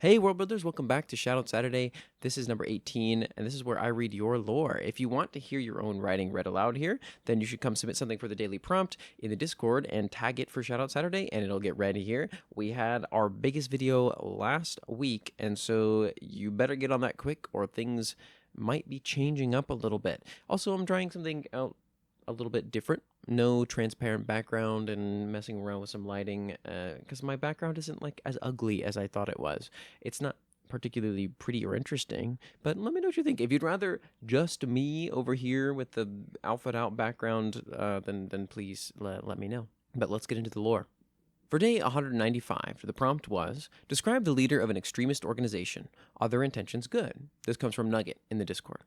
Hey, World Builders, welcome back to Shoutout Saturday. This is number 18, and this is where I read your lore. If you want to hear your own writing read aloud here, then you should come submit something for the daily prompt in the Discord and tag it for Shoutout Saturday, and it'll get read here. We had our biggest video last week, and so you better get on that quick or things might be changing up a little bit. Also, I'm trying something out a little bit different. No transparent background and messing around with some lighting because my background isn't like as ugly as I thought it was. It's not particularly pretty or interesting, but let me know what you think. If you'd rather just me over here with the outfit out background, then please let me know. But let's get into the lore. For day 195, the prompt was, describe the leader of an extremist organization. Are their intentions good? This comes from Nugget in the Discord.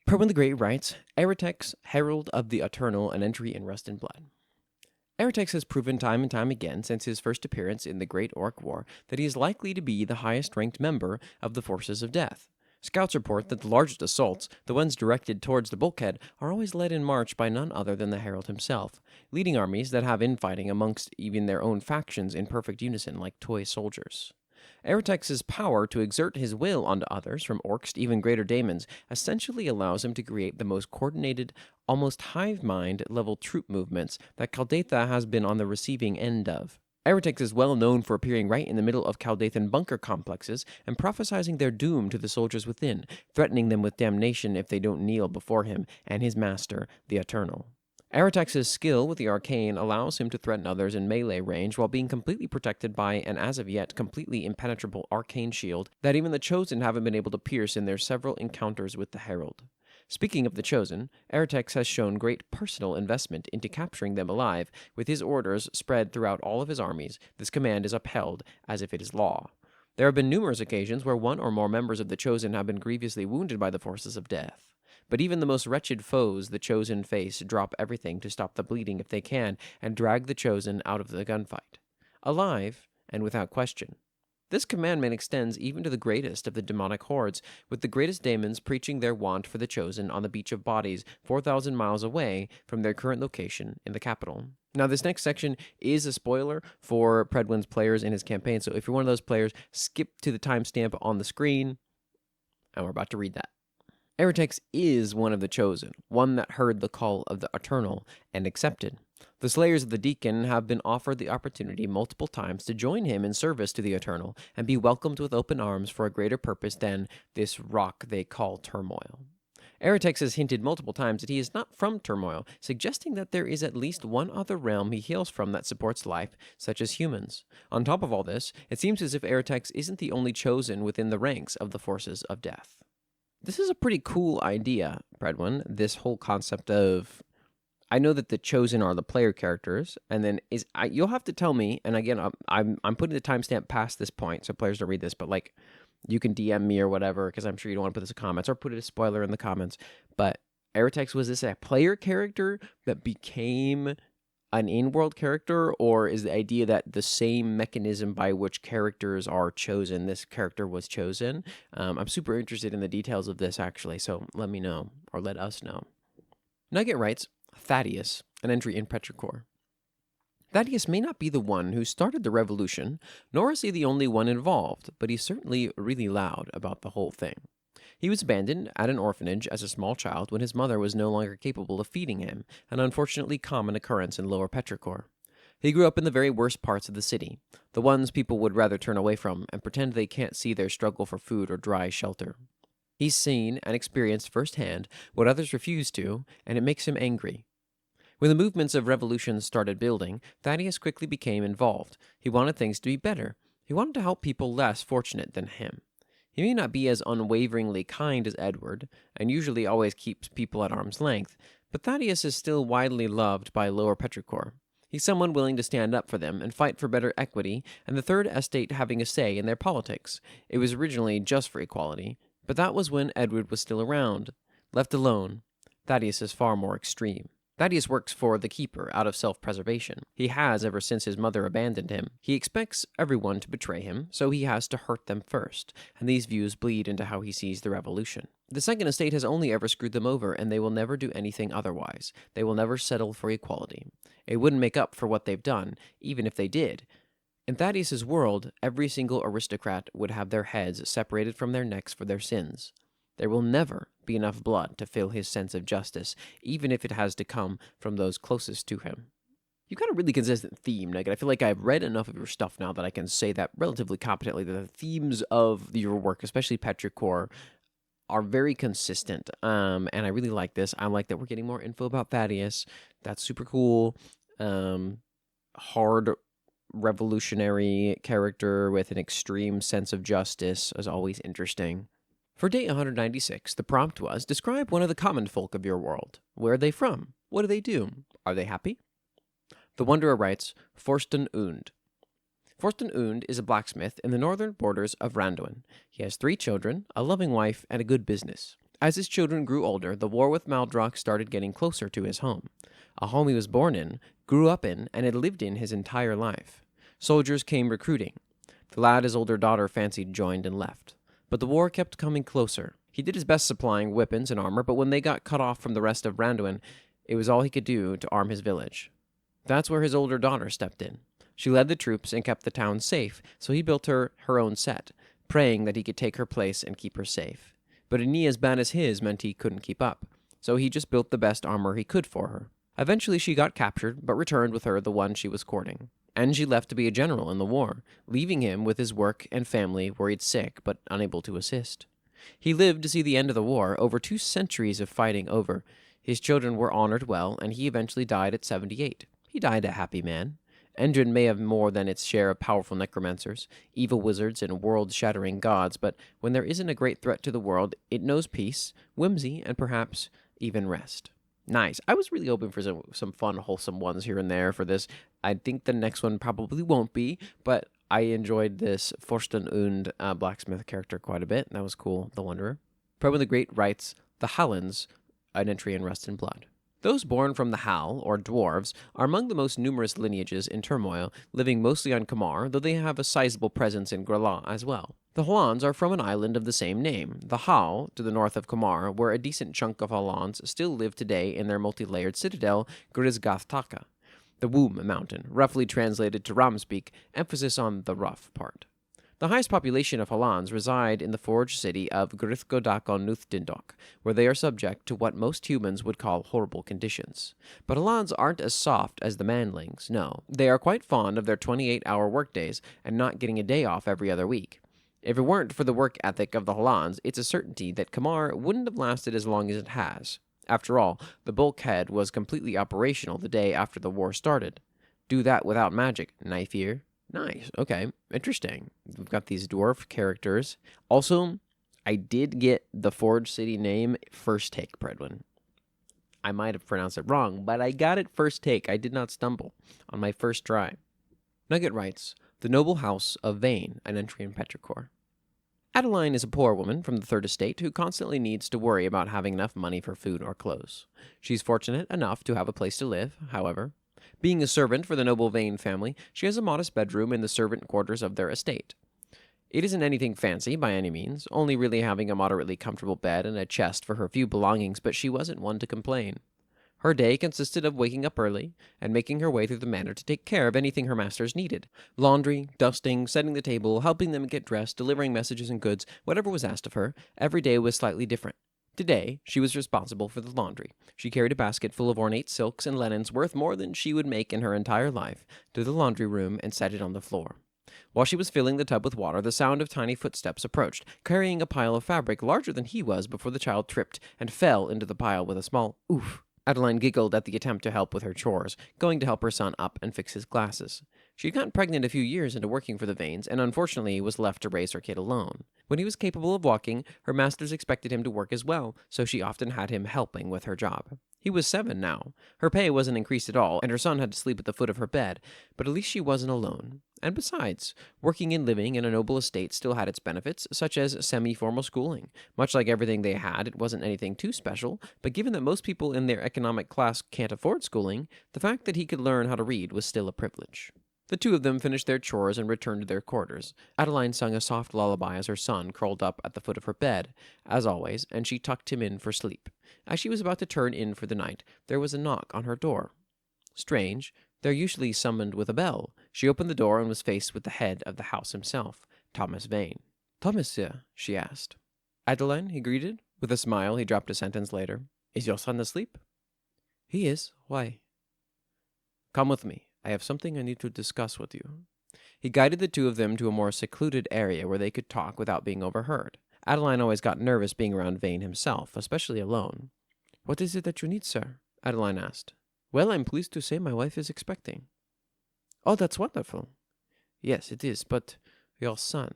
Perwin the Great writes, Eretex, Herald of the Eternal, an entry in Rust and Blood. Eretex has proven time and time again since his first appearance in the Great Orc War that he is likely to be the highest-ranked member of the Forces of Death. Scouts report that the largest assaults, the ones directed towards the bulkhead, are always led in march by none other than the Herald himself, leading armies that have infighting amongst even their own factions in perfect unison like toy soldiers. Eretex's power to exert his will onto others, from orcs to even greater daemons, essentially allows him to create the most coordinated, almost hive-mind level troop movements that Caldatha has been on the receiving end of. Eretex is well known for appearing right in the middle of Caldathan bunker complexes and prophesizing their doom to the soldiers within, threatening them with damnation if they don't kneel before him and his master, the Eternal. Eretex's skill with the arcane allows him to threaten others in melee range while being completely protected by an as of yet completely impenetrable arcane shield that even the Chosen haven't been able to pierce in their several encounters with the Herald. Speaking of the Chosen, Eretex has shown great personal investment into capturing them alive. With his orders spread throughout all of his armies, this command is upheld as if it is law. There have been numerous occasions where one or more members of the Chosen have been grievously wounded by the forces of death. But even the most wretched foes the Chosen face drop everything to stop the bleeding if they can and drag the Chosen out of the gunfight. Alive, and without question. This commandment extends even to the greatest of the demonic hordes, with the greatest daemons preaching their want for the Chosen on the beach of bodies 4,000 miles away from their current location in the capital. Now, this next section is a spoiler for Predwin's players in his campaign, so if you're one of those players, skip to the timestamp on the screen, and we're about to read that. Eretex is one of the Chosen, one that heard the call of the Eternal and accepted. The Slayers of the Deacon have been offered the opportunity multiple times to join him in service to the Eternal and be welcomed with open arms for a greater purpose than this rock they call turmoil. Eretex has hinted multiple times that he is not from turmoil, suggesting that there is at least one other realm he hails from that supports life, such as humans. On top of all this, it seems as if Eretex isn't the only Chosen within the ranks of the forces of death. This is a pretty cool idea, Predwin, this whole concept of, I know that the Chosen are the player characters, and then you'll have to tell me, and again, I'm putting the timestamp past this point, so players don't read this, but like, you can DM me or whatever, because I'm sure you don't want to put this in comments, or put it as a spoiler in the comments, but Eretex, was this a player character that became an in-world character, or is the idea that the same mechanism by which characters are chosen, this character was chosen? I'm super interested in the details of this, actually, so let me know, or let us know. Nugget writes, Thaddeus, an entry in Petrichor. Thaddeus may not be the one who started the revolution, nor is he the only one involved, but he's certainly really loud about the whole thing. He was abandoned at an orphanage as a small child when his mother was no longer capable of feeding him, an unfortunately common occurrence in Lower Petrichor. He grew up in the very worst parts of the city, the ones people would rather turn away from and pretend they can't see their struggle for food or dry shelter. He's seen and experienced firsthand what others refuse to, and it makes him angry. When the movements of revolution started building, Thaddeus quickly became involved. He wanted things to be better. He wanted to help people less fortunate than him. He may not be as unwaveringly kind as Edward, and usually always keeps people at arm's length, but Thaddeus is still widely loved by Lower Petrichor. He's someone willing to stand up for them and fight for better equity, and the Third Estate having a say in their politics. It was originally just for equality, but that was when Edward was still around. Left alone, Thaddeus is far more extreme. Thaddeus works for the Keeper out of self-preservation. He has ever since his mother abandoned him. He expects everyone to betray him, so he has to hurt them first, and these views bleed into how he sees the revolution. The Second Estate has only ever screwed them over, and they will never do anything otherwise. They will never settle for equality. It wouldn't make up for what they've done, even if they did. In Thaddeus's world, every single aristocrat would have their heads separated from their necks for their sins. There will never be enough blood to fill his sense of justice, even if it has to come from those closest to him. You've got a really consistent theme, Nugget. I feel like I've read enough of your stuff now that I can say that relatively competently. The themes of your work, especially Petrichor, are very consistent. And I really like this. I like that we're getting more info about Thaddeus. That's super cool. Hard revolutionary character with an extreme sense of justice is always interesting. For day 196, the prompt was, describe one of the common folk of your world. Where are they from? What do they do? Are they happy? The Wanderer writes, Forsten Und. Forsten Und is a blacksmith in the northern borders of Randuin. He has 3 children, a loving wife, and a good business. As his children grew older, the war with Maldrock started getting closer to his home. A home he was born in, grew up in, and had lived in his entire life. Soldiers came recruiting. The lad his older daughter fancied joined and left. But the war kept coming closer. He did his best supplying weapons and armor, but when they got cut off from the rest of Randuin, it was all he could do to arm his village. That's where his older daughter stepped in. She led the troops and kept the town safe, so he built her own set, praying that he could take her place and keep her safe. But a knee as bad as his meant he couldn't keep up, so he just built the best armor he could for her. Eventually she got captured, but returned with her the one she was courting. And she left to be a general in the war, leaving him with his work and family worried sick but unable to assist. He lived to see the end of the war, over 2 centuries of fighting over. His children were honored well, and he eventually died at 78. He died a happy man. Endrin may have more than its share of powerful necromancers, evil wizards, and world-shattering gods, but when there isn't a great threat to the world, it knows peace, whimsy, and perhaps even rest. Nice. I was really hoping for some fun, wholesome ones here and there for this. I think the next one probably won't be, but I enjoyed this Forsten Und blacksmith character quite a bit. That was cool, the Wanderer. Probably the Great writes, the Hallans, an entry in Rust and Blood. Those born from the Hal, or dwarves, are among the most numerous lineages in turmoil, living mostly on Kamar, though they have a sizable presence in Grala as well. The Halans are from an island of the same name, the Hal, to the north of Kamar, where a decent chunk of Halans still live today in their multi-layered citadel, Grizgathtaka, the Womb Mountain, roughly translated to Ramspeak, emphasis on the rough part. The highest population of Halans reside in the forged city of Grithgodakon-Nuthdindok, where they are subject to what most humans would call horrible conditions. But Halans aren't as soft as the Manlings, no. They are quite fond of their 28-hour workdays and not getting a day off every other week. If it weren't for the work ethic of the Halans, it's a certainty that Kamar wouldn't have lasted as long as it has. After all, the bulkhead was completely operational the day after the war started. Do that without magic, knife here. Nice. Okay. Interesting. We've got these dwarf characters. Also, I did get the Forge City name first take, Predwin. I might have pronounced it wrong, but I got it first take. I did not stumble on my first try. Nugget writes, the Noble House of Vane, an entry in Petrichor. Adeline is a poor woman from the Third Estate who constantly needs to worry about having enough money for food or clothes. She's fortunate enough to have a place to live, however. Being a servant for the noble Vane family, she has a modest bedroom in the servant quarters of their estate. It isn't anything fancy by any means, only really having a moderately comfortable bed and a chest for her few belongings, but she wasn't one to complain. Her day consisted of waking up early and making her way through the manor to take care of anything her masters needed. Laundry, dusting, setting the table, helping them get dressed, delivering messages and goods, whatever was asked of her, every day was slightly different. Today, she was responsible for the laundry. She carried a basket full of ornate silks and linens worth more than she would make in her entire life to the laundry room and set it on the floor. While she was filling the tub with water, the sound of tiny footsteps approached, carrying a pile of fabric larger than he was before the child tripped and fell into the pile with a small oof. Adeline giggled at the attempt to help with her chores, going to help her son up and fix his glasses. She'd gotten pregnant a few years into working for the Vanes, and unfortunately was left to raise her kid alone. When he was capable of walking, her masters expected him to work as well, so she often had him helping with her job. He was 7 now. Her pay wasn't increased at all, and her son had to sleep at the foot of her bed, but at least she wasn't alone. And besides, working and living in a noble estate still had its benefits, such as semi-formal schooling. Much like everything they had, it wasn't anything too special, but given that most people in their economic class can't afford schooling, the fact that he could learn how to read was still a privilege. The 2 of them finished their chores and returned to their quarters. Adeline sung a soft lullaby as her son curled up at the foot of her bed, as always, and she tucked him in for sleep. As she was about to turn in for the night, there was a knock on her door. Strange, They're usually summoned with a bell. She opened the door and was faced with the head of the house himself, Thomas Vane. "Thomas, sir?" she asked. "Adeline," he greeted. With a smile, he dropped a sentence later. "Is your son asleep?" "He is. Why?" "Come with me. I have something I need to discuss with you." He guided the two of them to a more secluded area where they could talk without being overheard. Adeline always got nervous being around Vane himself, especially alone. "What is it that you need, sir?" Adeline asked. "Well, I'm pleased to say my wife is expecting." "Oh, that's wonderful." "Yes, it is, but your son."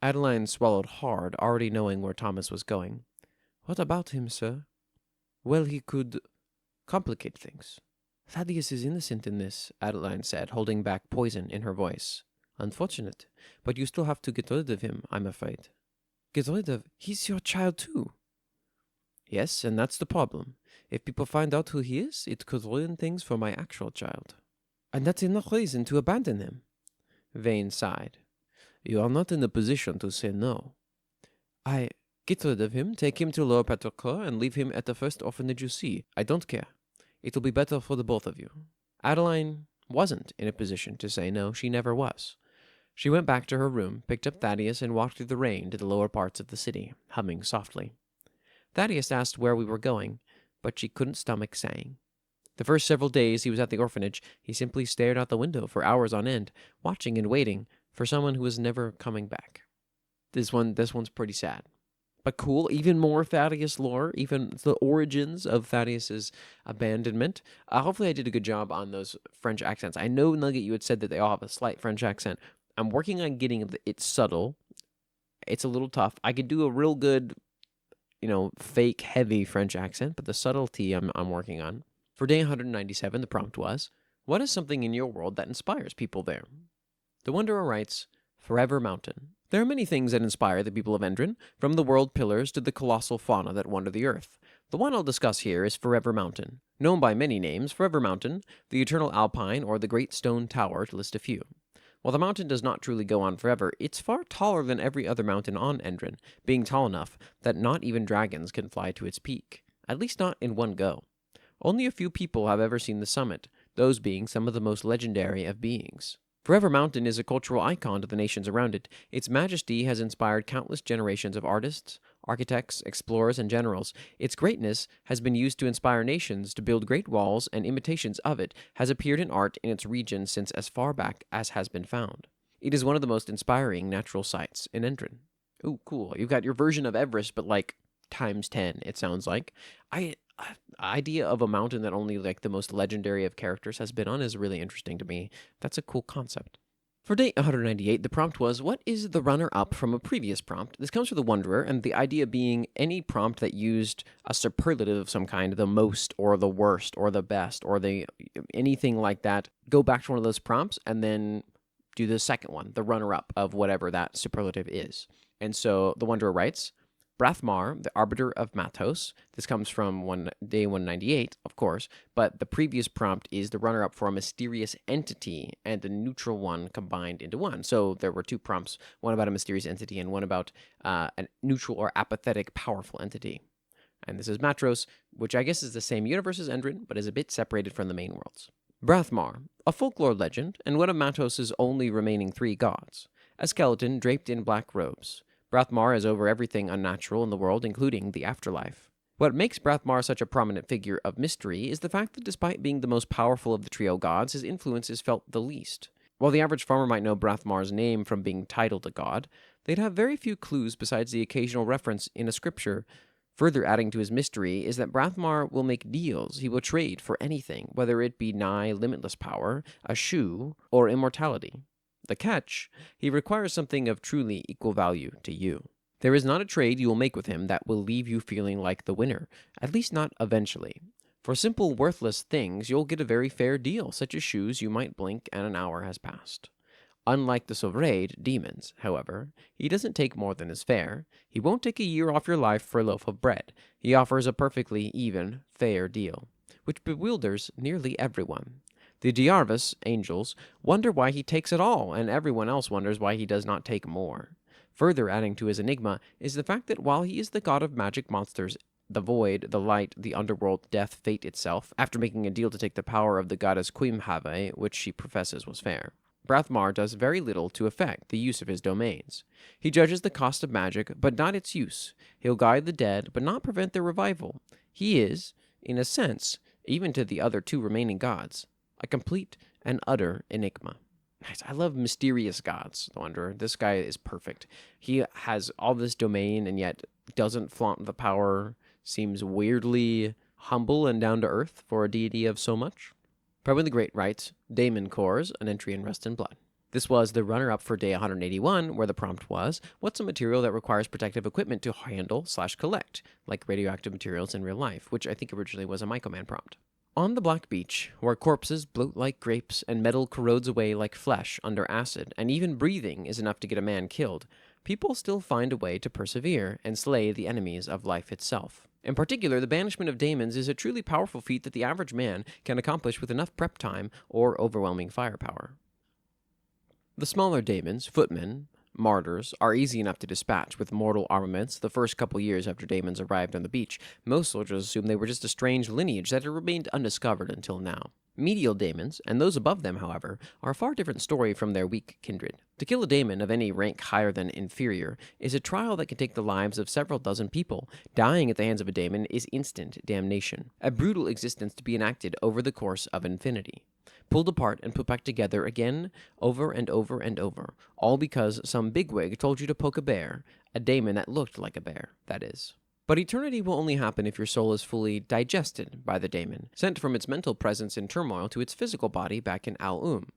Adeline swallowed hard, already knowing where Thomas was going. "What about him, sir?" "Well, he could complicate things." "Thaddeus is innocent in this," Adeline said, holding back poison in her voice. "Unfortunate, but you still have to get rid of him, I'm afraid." "Get rid of? He's your child, too." "Yes, and that's the problem. If people find out who he is, it could ruin things for my actual child." "And that's enough reason to abandon him." Vane sighed. "You are not in a position to say no." "I get rid of him, take him to Lower Patercourt, and leave him at the first orphanage you see. I don't care. It'll be better for the both of you." Adeline wasn't in a position to say no. She never was. She went back to her room, picked up Thaddeus, and walked through the rain to the lower parts of the city, humming softly. Thaddeus asked where we were going, but she couldn't stomach saying. The first several days he was at the orphanage, he simply stared out the window for hours on end, watching and waiting for someone who was never coming back. This one's pretty sad. But cool, even more Thaddeus lore, even the origins of Thaddeus's abandonment. Hopefully I did a good job on those French accents. I know, Nugget, you had said that they all have a slight French accent. I'm working on getting it subtle. It's a little tough. I could do a real good, fake, heavy French accent, but the subtlety I'm working on. For day 197, the prompt was, what is something in your world that inspires people there? The Wanderer writes, Forever Mountain. There are many things that inspire the people of Endrin, from the world pillars to the colossal fauna that wander the earth. The one I'll discuss here is Forever Mountain. Known by many names, Forever Mountain, the Eternal Alpine, or the Great Stone Tower, to list a few. While the mountain does not truly go on forever, it's far taller than every other mountain on Endrin, being tall enough that not even dragons can fly to its peak, at least not in one go. Only a few people have ever seen the summit, those being some of the most legendary of beings. Forever Mountain is a cultural icon to the nations around it. Its majesty has inspired countless generations of artists, architects, explorers, and generals. Its greatness has been used to inspire nations to build great walls, and imitations of it has appeared in art in its region since as far back as has been found. It is one of the most inspiring natural sights in Endrin. Ooh, cool. You've got your version of Everest, but like times 10, it sounds like. Idea of a mountain that only like the most legendary of characters has been on is really interesting to me. That's a cool concept. For day 198, the prompt was, what is the runner-up from a previous prompt? This comes from the Wanderer, and the idea being any prompt that used a superlative of some kind, the most, or the worst, or the best, or anything like that. Go back to one of those prompts, and then do the second one, the runner-up of whatever that superlative is. And so the Wanderer writes, Brathmar, the Arbiter of Matos. This comes from day 198, of course, but the previous prompt is the runner-up for a mysterious entity and a neutral one combined into one. So there were two prompts, one about a mysterious entity and one about a neutral or apathetic powerful entity. And this is Matros, which I guess is the same universe as Endrin, but is a bit separated from the main worlds. Brathmar, a folklore legend and one of Matos's only remaining 3 gods. A skeleton draped in black robes. Brathmar is over everything unnatural in the world, including the afterlife. What makes Brathmar such a prominent figure of mystery is the fact that despite being the most powerful of the trio gods, his influence is felt the least. While the average farmer might know Brathmar's name from being titled a god, they'd have very few clues besides the occasional reference in a scripture. Further adding to his mystery is that Brathmar will make deals. He will trade for anything, whether it be nigh limitless power, a shoe, or immortality. The catch, he requires something of truly equal value to you. There is not a trade you will make with him that will leave you feeling like the winner, at least not eventually. For simple, worthless things, you'll get a very fair deal, such as shoes you might blink and an hour has passed. Unlike the Sovrade demons, however, he doesn't take more than is fair. He won't take a year off your life for a loaf of bread. He offers a perfectly even, fair deal, which bewilders nearly everyone. The Diarvis, angels, wonder why he takes it all, and everyone else wonders why he does not take more. Further adding to his enigma is the fact that while he is the god of magic monsters, the void, the light, the underworld, death, fate itself, after making a deal to take the power of the goddess Quimhave, which she professes was fair. Brathmar does very little to affect the use of his domains. He judges the cost of magic, but not its use. He'll guide the dead, but not prevent their revival. He is, in a sense, even to the other two remaining gods, a complete and utter enigma. Nice. I love mysterious gods, the Wanderer. This guy is perfect. He has all this domain and yet doesn't flaunt the power, seems weirdly humble and down to earth for a deity of so much. Probably the Great writes, Daemon Cores, an entry in Rust and Blood. This was the runner-up for day 181, where the prompt was, what's a material that requires protective equipment to handle/collect, like radioactive materials in real life, which I think originally was a Mycoman prompt. On the black beach, where corpses bloat like grapes and metal corrodes away like flesh under acid, and even breathing is enough to get a man killed, people still find a way to persevere and slay the enemies of life itself. In particular, the banishment of daemons is a truly powerful feat that the average man can accomplish with enough prep time or overwhelming firepower. The smaller daemons, footmen, martyrs, are easy enough to dispatch with mortal armaments the first couple years after daemons arrived on the beach. Most soldiers assumed they were just a strange lineage that had remained undiscovered until now. Medial daemons, and those above them, however, are a far different story from their weak kindred. To kill a daemon of any rank higher than inferior is a trial that can take the lives of several dozen people. Dying at the hands of a daemon is instant damnation, a brutal existence to be enacted over the course of infinity. Pulled apart and put back together again, over and over and over, all because some bigwig told you to poke a bear, a daemon that looked like a bear, that is. But eternity will only happen if your soul is fully digested by the daemon, sent from its mental presence in turmoil to its physical body back in Al-Um,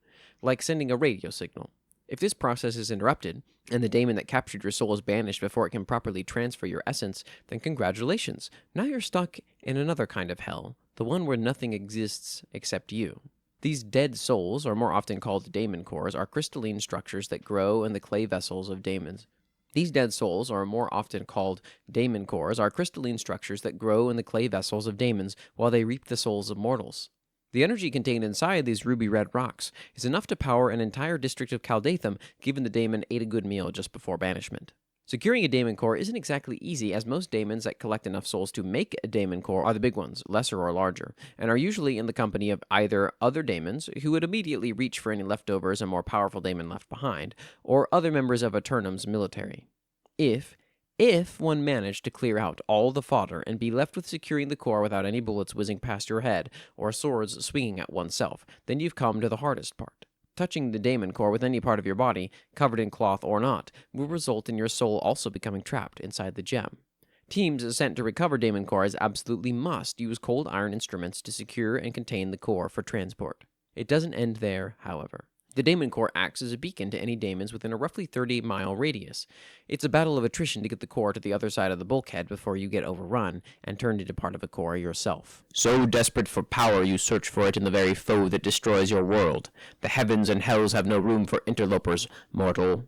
like sending a radio signal. If this process is interrupted, and the daemon that captured your soul is banished before it can properly transfer your essence, then congratulations, now you're stuck in another kind of hell, the one where nothing exists except you. These dead souls, or more often called daemon cores, are crystalline structures that grow in the clay vessels of daemons. These dead souls, or more often called daemon cores, are crystalline structures that grow in the clay vessels of daemons while they reap the souls of mortals. The energy contained inside these ruby-red rocks is enough to power an entire district of Caldatham, given the daemon ate a good meal just before banishment. Securing a daemon core isn't exactly easy, as most daemons that collect enough souls to make a daemon core are the big ones, lesser or larger, and are usually in the company of either other daemons, who would immediately reach for any leftovers a more powerful daemon left behind, or other members of Eternum's military. If one managed to clear out all the fodder and be left with securing the core without any bullets whizzing past your head or swords swinging at oneself, then you've come to the hardest part. Touching the daemon core with any part of your body, covered in cloth or not, will result in your soul also becoming trapped inside the gem. Teams sent to recover daemon cores absolutely must use cold iron instruments to secure and contain the core for transport. It doesn't end there, however. The daemon core acts as a beacon to any daemons within a roughly 30-mile radius. It's a battle of attrition to get the core to the other side of the bulkhead before you get overrun and turned into part of a core yourself. So desperate for power, you search for it in the very foe that destroys your world. The heavens and hells have no room for interlopers, mortal.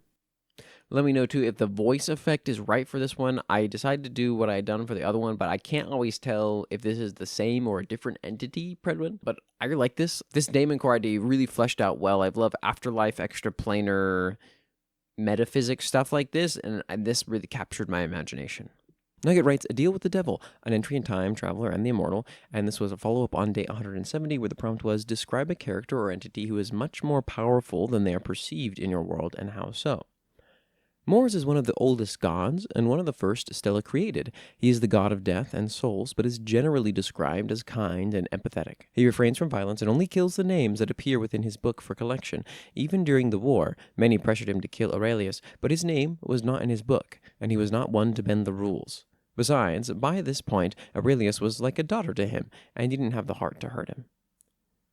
Let me know, too, if the voice effect is right for this one. I decided to do what I had done for the other one, but I can't always tell if this is the same or a different entity, Predwin. But I really like this. This daemon core idea really fleshed out well. I love afterlife, extraplanar, metaphysics stuff like this, and this really captured my imagination. Nugget writes, A Deal with the Devil, an entry in Time Traveler and the Immortal, and this was a follow-up on day 170 where the prompt was, describe a character or entity who is much more powerful than they are perceived in your world, and how so. Mors is one of the oldest gods, and one of the first Stella created. He is the god of death and souls, but is generally described as kind and empathetic. He refrains from violence and only kills the names that appear within his book for collection. Even during the war, many pressured him to kill Aurelius, but his name was not in his book, and he was not one to bend the rules. Besides, by this point, Aurelius was like a daughter to him, and he didn't have the heart to hurt him.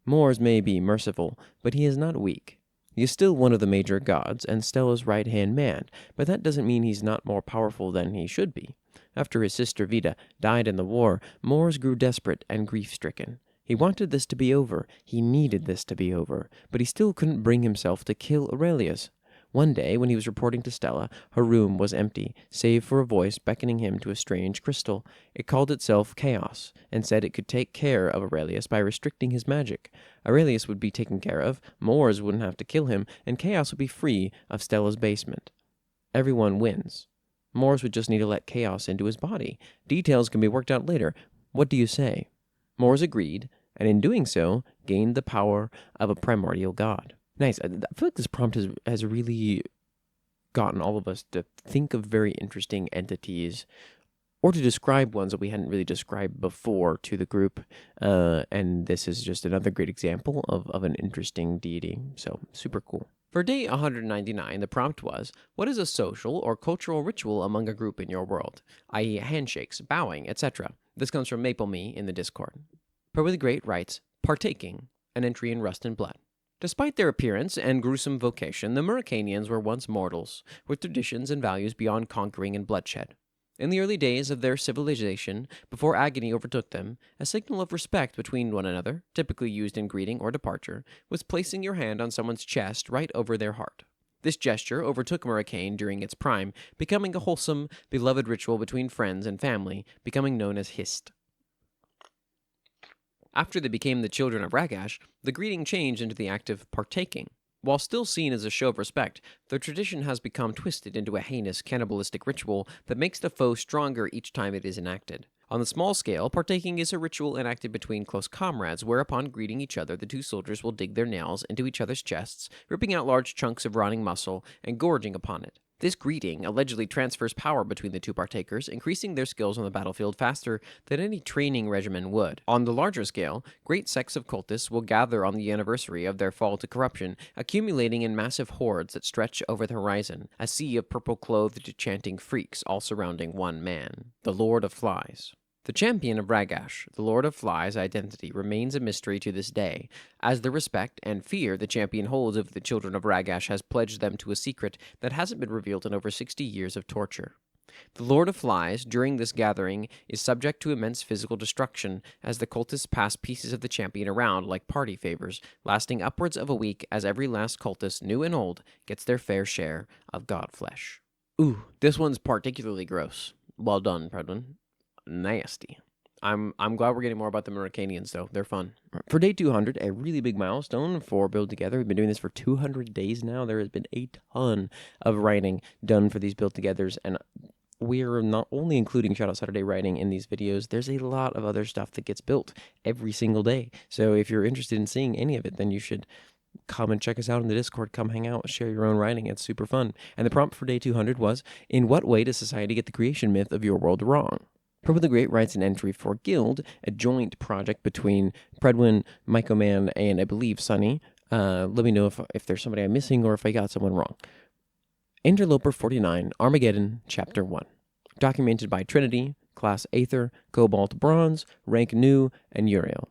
Mors may be merciful, but he is not weak. He is still one of the major gods and Stella's right-hand man, but that doesn't mean he's not more powerful than he should be. After his sister Vida died in the war, Mors grew desperate and grief-stricken. He wanted this to be over, he needed this to be over, but he still couldn't bring himself to kill Aurelius. One day, when he was reporting to Stella, her room was empty, save for a voice beckoning him to a strange crystal. It called itself Chaos, and said it could take care of Aurelius by restricting his magic. Aurelius would be taken care of, Mors wouldn't have to kill him, and Chaos would be free of Stella's basement. Everyone wins. Morris would just need to let chaos into his body. Details can be worked out later. What do you say? Morris agreed, and in doing so, gained the power of a primordial god. Nice. I feel like this prompt has really gotten all of us to think of very interesting entities, or to describe ones that we hadn't really described before to the group. And this is just another great example of an interesting deity. So, super cool. For day 199, the prompt was, what is a social or cultural ritual among a group in your world? I.e. handshakes, bowing, etc. This comes from Maple Me in the Discord. Probably the Great writes, partaking, an entry in Rust and Blood. Despite their appearance and gruesome vocation, the Murricanians were once mortals, with traditions and values beyond conquering and bloodshed. In the early days of their civilization, before agony overtook them, a signal of respect between one another, typically used in greeting or departure, was placing your hand on someone's chest right over their heart. This gesture overtook Murricane during its prime, becoming a wholesome, beloved ritual between friends and family, becoming known as Hist. After they became the children of Ragash, the greeting changed into the act of partaking. While still seen as a show of respect, the tradition has become twisted into a heinous cannibalistic ritual that makes the foe stronger each time it is enacted. On the small scale, partaking is a ritual enacted between close comrades, where upon greeting each other, the two soldiers will dig their nails into each other's chests, ripping out large chunks of rotting muscle and gorging upon it. This greeting allegedly transfers power between the two partakers, increasing their skills on the battlefield faster than any training regimen would. On the larger scale, great sects of cultists will gather on the anniversary of their fall to corruption, accumulating in massive hordes that stretch over the horizon, a sea of purple-clothed chanting freaks all surrounding one man, the Lord of Flies. The champion of Ragash, the Lord of Flies' identity remains a mystery to this day, as the respect and fear the champion holds of the children of Ragash has pledged them to a secret that hasn't been revealed in over 60 years of torture. The Lord of Flies, during this gathering, is subject to immense physical destruction as the cultists pass pieces of the champion around like party favors, lasting upwards of a week as every last cultist, new and old, gets their fair share of god flesh. Ooh, this one's particularly gross. Well done, Predwin. Nasty. I'm glad we're getting more about the Murricanians, though. They're fun. For day 200, a really big milestone for Build Together. We've been doing this for 200 days now. There has been a ton of writing done for these Build Togethers, and we're not only including Shoutout Saturday writing in these videos, there's a lot of other stuff that gets built every single day. So if you're interested in seeing any of it, then you should come and check us out in the Discord. Come hang out, share your own writing. It's super fun. And the prompt for day 200 was, in what way does society get the creation myth of your world wrong? Purple the Great writes an entry for Guild, a joint project between Predwin, Mycoman, and I believe Sunny. Let me know if there's somebody I'm missing or if I got someone wrong. Interloper 49, Armageddon, Chapter 1. Documented by Trinity, Class Aether, Cobalt Bronze, Rank New, and Uriel.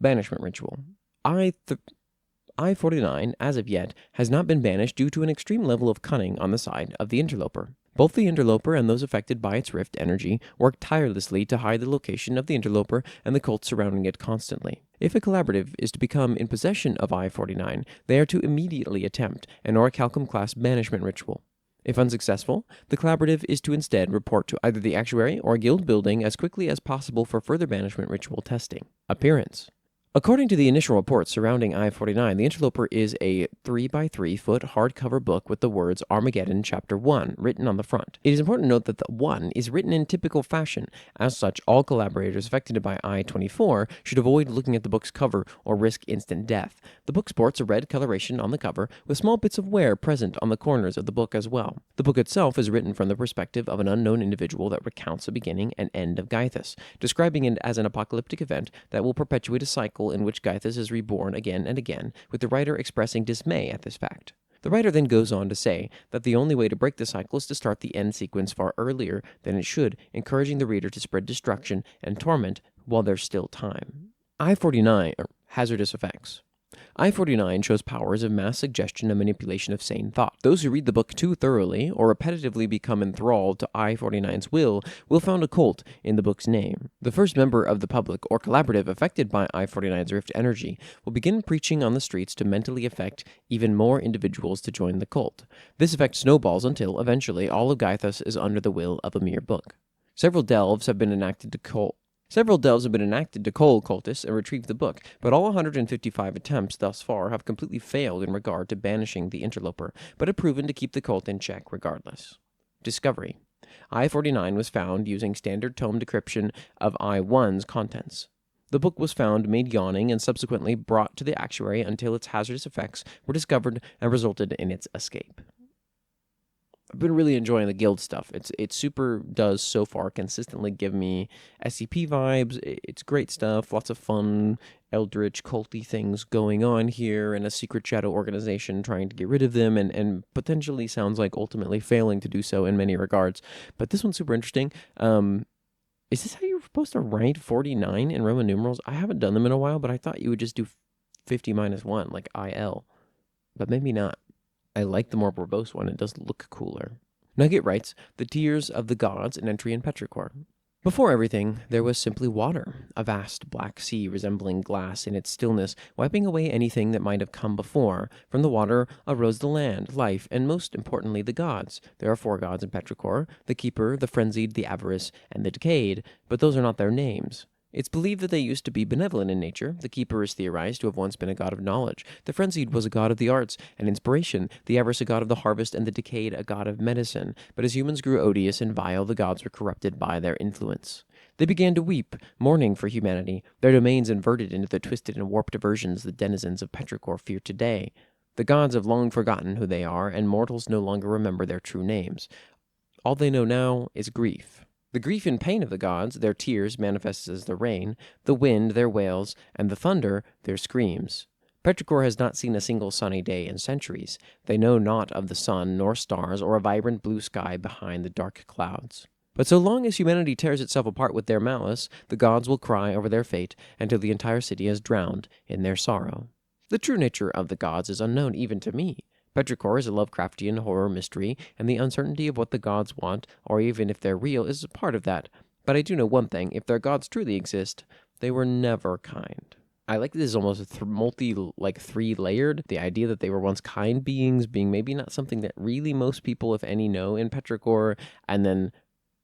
Banishment Ritual. I-49, as of yet, has not been banished due to an extreme level of cunning on the side of the Interloper. Both the Interloper and those affected by its rift energy work tirelessly to hide the location of the Interloper and the cult surrounding it constantly. If a collaborative is to become in possession of I-49, they are to immediately attempt an Orichalcum-class banishment ritual. If unsuccessful, the collaborative is to instead report to either the actuary or guild building as quickly as possible for further banishment ritual testing. Appearance. According to the initial reports surrounding I-49, the Interloper is a 3x3-foot hardcover book with the words Armageddon Chapter 1 written on the front. It is important to note that the 1 is written in typical fashion. As such, all collaborators affected by I-24 should avoid looking at the book's cover or risk instant death. The book sports a red coloration on the cover with small bits of wear present on the corners of the book as well. The book itself is written from the perspective of an unknown individual that recounts the beginning and end of Gythus, describing it as an apocalyptic event that will perpetuate a cycle in which Gythus is reborn again and again, with the writer expressing dismay at this fact. The writer then goes on to say that the only way to break the cycle is to start the end sequence far earlier than it should, encouraging the reader to spread destruction and torment while there's still time. I-49, or hazardous effects. I-49 shows powers of mass suggestion and manipulation of sane thought. Those who read the book too thoroughly or repetitively become enthralled to I-49's will found a cult in the book's name. The first member of the public or collaborative affected by I-49's rift energy will begin preaching on the streets to mentally affect even more individuals to join the cult. This effect snowballs until, eventually, all of Gythus is under the will of a mere book. Several delves have been enacted to cull cultists and retrieve the book, but all 155 attempts thus far have completely failed in regard to banishing the Interloper, but have proven to keep the cult in check regardless. Discovery. I-49 was found using standard tome decryption of I-1's contents. The book was found made yawning and subsequently brought to the actuary until its hazardous effects were discovered and resulted in its escape. I've been really enjoying the guild stuff. It super does so far consistently give me SCP vibes. It's great stuff. Lots of fun, eldritch, culty things going on here, and a secret shadow organization trying to get rid of them, and potentially sounds like ultimately failing to do so in many regards. But this one's super interesting. Is this how you're supposed to write 49 in Roman numerals? I haven't done them in a while, but I thought you would just do 50 minus 1, like IL. But maybe not. I like the more verbose one. It does look cooler. Nugget writes, "The tears of the gods, an entry in Petrichor. Before everything, there was simply water, a vast black sea resembling glass in its stillness, wiping away anything that might have come before. From the water arose the land, life, and most importantly the gods. There are 4 gods in Petrichor, the Keeper, the Frenzied, the Avarice, and the Decayed, but those are not their names. It's believed that they used to be benevolent in nature. The Keeper is theorized to have once been a god of knowledge. The Frenzied was a god of the arts and inspiration. The Avarice a god of the harvest, and the Decayed a god of medicine. But as humans grew odious and vile, the gods were corrupted by their influence. They began to weep, mourning for humanity, their domains inverted into the twisted and warped versions the denizens of Petrichor fear today. The gods have long forgotten who they are, and mortals no longer remember their true names. All they know now is grief. The grief and pain of the gods, their tears manifests as the rain, the wind, their wails, and the thunder, their screams. Petrichor has not seen a single sunny day in centuries. They know not of the sun, nor stars, or a vibrant blue sky behind the dark clouds. But so long as humanity tears itself apart with their malice, the gods will cry over their fate until the entire city is drowned in their sorrow. The true nature of the gods is unknown even to me. Petrichor is a Lovecraftian horror mystery, and the uncertainty of what the gods want, or even if they're real, is a part of that. But I do know one thing, if their gods truly exist, they were never kind." I like this is almost three-layered. The idea that they were once kind beings being maybe not something that really most people, if any, know in Petrichor, and then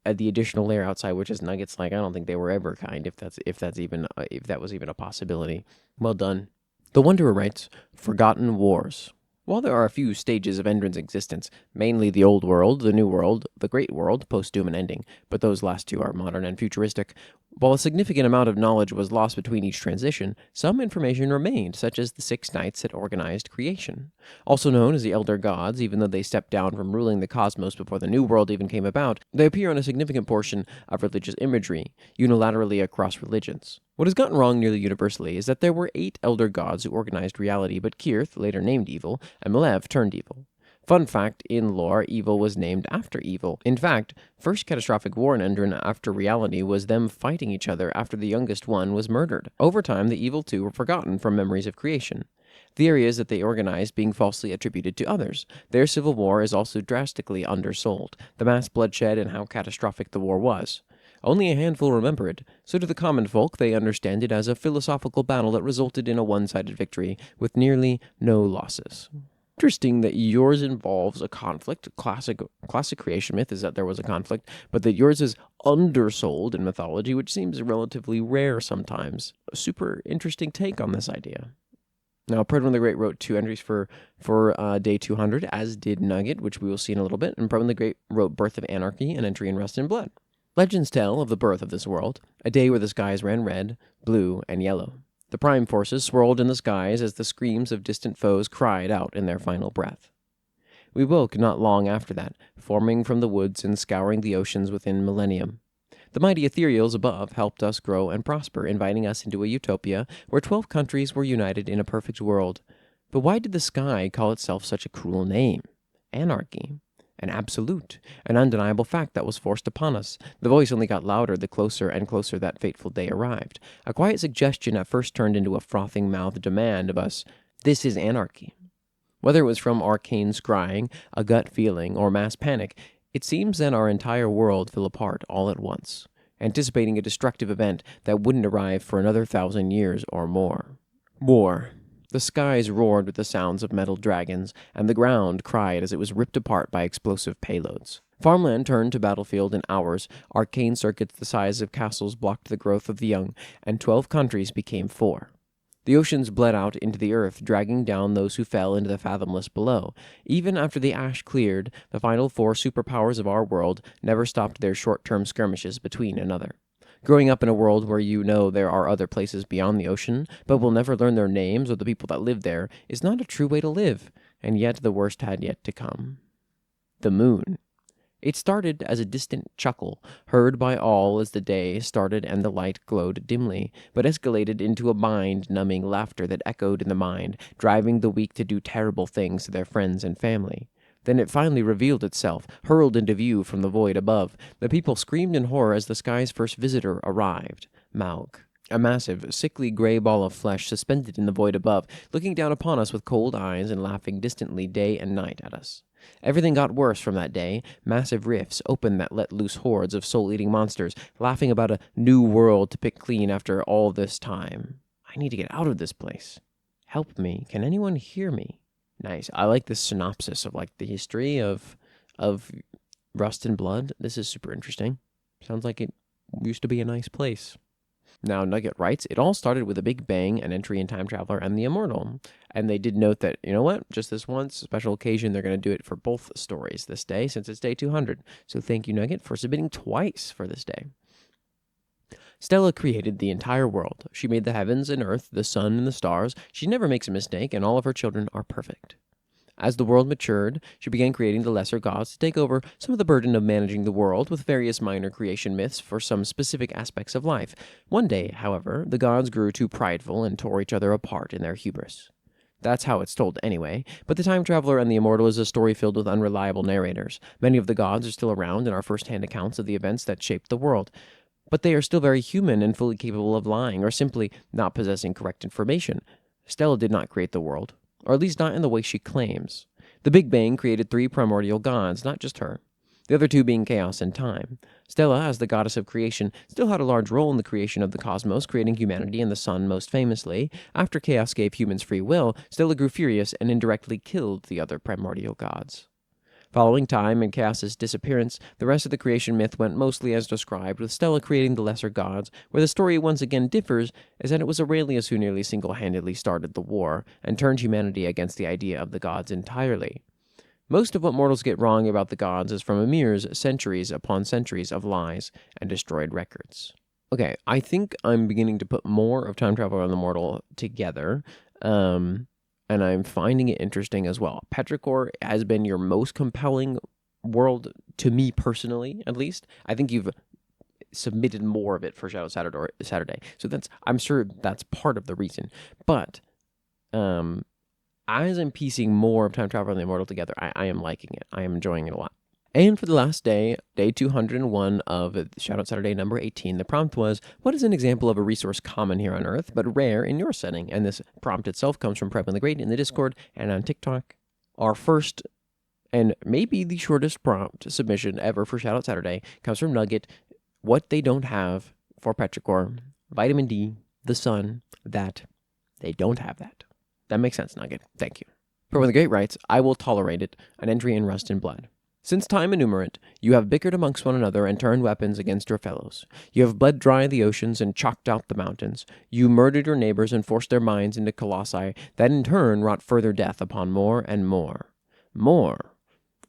the additional layer outside, which is Nuggets, like, I don't think they were ever kind, if that was even a possibility. Well done. The Wanderer writes, "Forgotten Wars." While there are a few stages of Endrin's existence, mainly the Old World, the New World, the Great World, post-Doom and Ending, but those last two are modern and futuristic, while a significant amount of knowledge was lost between each transition, some information remained, such as the 6 knights that organized creation. Also known as the Elder Gods, even though they stepped down from ruling the cosmos before the New World even came about, they appear on a significant portion of religious imagery, unilaterally across religions. What has gotten wrong nearly universally is that there were 8 elder gods who organized reality, but Kirth, later named evil, and Malev turned evil. Fun fact, in lore, evil was named after evil. In fact, first catastrophic war in Endrin after reality was them fighting each other after the youngest one was murdered. Over time, the evil two were forgotten from memories of creation. The areas that they organized being falsely attributed to others. Their civil war is also drastically undersold, the mass bloodshed and how catastrophic the war was. Only a handful remember it, so to the common folk they understand it as a philosophical battle that resulted in a one-sided victory, with nearly no losses. Interesting that yours involves a conflict. Classic creation myth is that there was a conflict, but that yours is undersold in mythology, which seems relatively rare sometimes. A super interesting take on this idea. Now, Predwin the Great wrote 2 entries for day 200, as did Nugget, which we will see in a little bit, and Predwin the Great wrote Birth of Anarchy, an entry in Rust and Blood. Legends tell of the birth of this world, a day where the skies ran red, blue, and yellow. The prime forces swirled in the skies as the screams of distant foes cried out in their final breath. We woke not long after that, forming from the woods and scouring the oceans within millennium. The mighty ethereals above helped us grow and prosper, inviting us into a utopia where 12 countries were united in a perfect world. But why did the sky call itself such a cruel name? Anarchy. An absolute, an undeniable fact that was forced upon us. The voice only got louder the closer and closer that fateful day arrived. A quiet suggestion at first turned into a frothing-mouthed demand of us. This is anarchy. Whether it was from arcane scrying, a gut feeling, or mass panic, it seems that our entire world fell apart all at once, anticipating a destructive event that wouldn't arrive for another 1,000 years or more. War. The skies roared with the sounds of metal dragons, and the ground cried as it was ripped apart by explosive payloads. Farmland turned to battlefield in hours, arcane circuits the size of castles blocked the growth of the young, and 12 countries became 4. The oceans bled out into the earth, dragging down those who fell into the fathomless below. Even after the ash cleared, the final four superpowers of our world never stopped their short-term skirmishes between another. Growing up in a world where you know there are other places beyond the ocean, but will never learn their names or the people that live there, is not a true way to live, and yet the worst had yet to come. The moon. It started as a distant chuckle, heard by all as the day started and the light glowed dimly, but escalated into a mind-numbing laughter that echoed in the mind, driving the weak to do terrible things to their friends and family. Then it finally revealed itself, hurled into view from the void above. The people screamed in horror as the sky's first visitor arrived, Maug. A massive, sickly gray ball of flesh suspended in the void above, looking down upon us with cold eyes and laughing distantly day and night at us. Everything got worse from that day. Massive rifts opened that let loose hordes of soul-eating monsters, laughing about a new world to pick clean after all this time. I need to get out of this place. Help me. Can anyone hear me? Nice. I like this synopsis of like the history of Rust and Blood. This is super interesting. Sounds like it used to be a nice place. Now, Nugget writes, it all started with a big bang, an entry in Time Traveler and the Immortal. And they did note that, you know what, just this once, special occasion, they're going to do it for both stories this day, since it's day 200. So thank you, Nugget, for submitting twice for this day. Stella created the entire world. She made the heavens and earth, the sun and the stars. She never makes a mistake, and all of her children are perfect. As the world matured, she began creating the lesser gods to take over some of the burden of managing the world with various minor creation myths for some specific aspects of life. One day, however, the gods grew too prideful and tore each other apart in their hubris. That's how it's told anyway, but The Time Traveler and the Immortal is a story filled with unreliable narrators. Many of the gods are still around in our first-hand accounts of the events that shaped the world, but they are still very human and fully capable of lying or simply not possessing correct information. Stella did not create the world, or at least not in the way she claims. The Big Bang created 3 primordial gods, not just her. The other 2 being chaos and time. Stella, as the goddess of creation, still had a large role in the creation of the cosmos, creating humanity and the sun most famously. After chaos gave humans free will, Stella grew furious and indirectly killed the other primordial gods. Following time and chaos's disappearance, the rest of the creation myth went mostly as described, with Stella creating the lesser gods. Where the story once again differs is that it was Aurelius who nearly single-handedly started the war and turned humanity against the idea of the gods entirely. Most of what mortals get wrong about the gods is from Ymir's centuries upon centuries of lies and destroyed records. Okay, I think I'm beginning to put more of Time Traveler and the Immortal together, and I'm finding it interesting as well. Petrichor has been your most compelling world, to me personally, at least. I think you've submitted more of it for Shoutout Saturday. So I'm sure that's part of the reason. But as I'm piecing more of Time Traveler and the Immortal together, I am liking it. I am enjoying it a lot. And for the last day, day 201 of Shoutout Saturday number 18, the prompt was, what is an example of a resource common here on Earth, but rare in your setting? And this prompt itself comes from Previn the Great in the Discord and on TikTok. Our first and maybe the shortest prompt submission ever for Shoutout Saturday comes from Nugget. What they don't have for Petrichor, vitamin D, the sun, that they don't have that. That makes sense, Nugget. Thank you. Previn the Great writes, I will tolerate it, an entry in Rust and Blood. Since time innumerate, you have bickered amongst one another and turned weapons against your fellows. You have bled dry the oceans and chalked out the mountains. You murdered your neighbors and forced their minds into colossi that in turn wrought further death upon more and more. More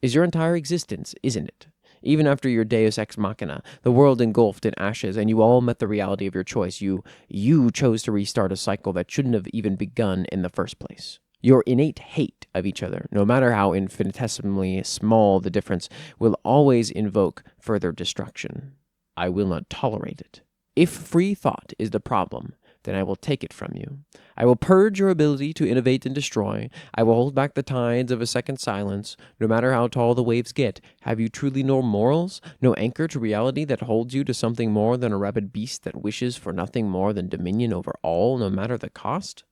is your entire existence, isn't it? Even after your deus ex machina, the world engulfed in ashes, and you all met the reality of your choice. You chose to restart a cycle that shouldn't have even begun in the first place. Your innate hate of each other, no matter how infinitesimally small the difference, will always invoke further destruction. I will not tolerate it. If free thought is the problem, then I will take it from you. I will purge your ability to innovate and destroy. I will hold back the tides of a second silence, no matter how tall the waves get. Have you truly no morals, no anchor to reality that holds you to something more than a rabid beast that wishes for nothing more than dominion over all, no matter the cost?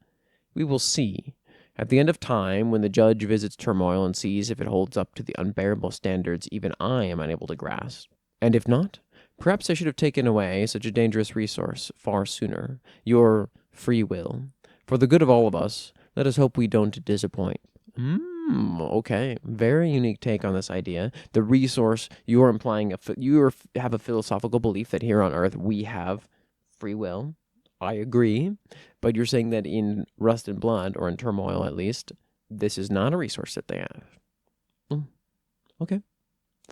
We will see. At the end of time, when the judge visits turmoil and sees if it holds up to the unbearable standards even I am unable to grasp. And if not, perhaps I should have taken away such a dangerous resource far sooner, your free will. For the good of all of us, let us hope we don't disappoint. Okay. Very unique take on this idea. The resource, you're implying, you have a philosophical belief that here on Earth we have free will. I agree, but you're saying that in Rust and Blood, or in Turmoil at least, this is not a resource that they have. Okay,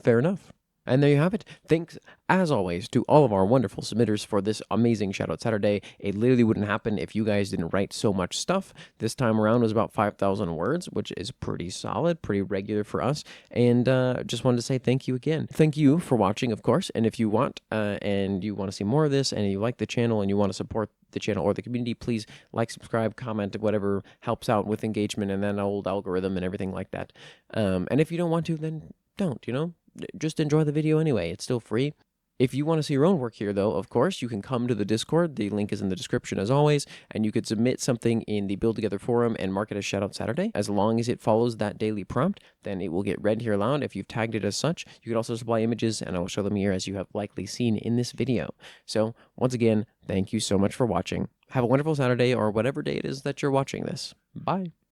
fair enough. And there you have it. Thanks, as always, to all of our wonderful submitters for this amazing Shoutout Saturday. It literally wouldn't happen if you guys didn't write so much stuff. This time around was about 5,000 words, which is pretty solid, pretty regular for us. And just wanted to say thank you again. Thank you for watching, of course. And if you want, and you want to see more of this, and you like the channel, and you want to support the channel or the community, please like, subscribe, comment, whatever helps out with engagement and that old algorithm and everything like that. And if you don't want to, then don't, just enjoy the video anyway. It's still free. If you want to see your own work here, though, of course, you can come to the Discord. The link is in the description as always, and you could submit something in the Build Together forum and mark it as Shoutout Saturday. As long as it follows that daily prompt, then it will get read here aloud if you've tagged it as such. You could also supply images, and I will show them here as you have likely seen in this video. So, once again, thank you so much for watching. Have a wonderful Saturday or whatever day it is that you're watching this. Bye.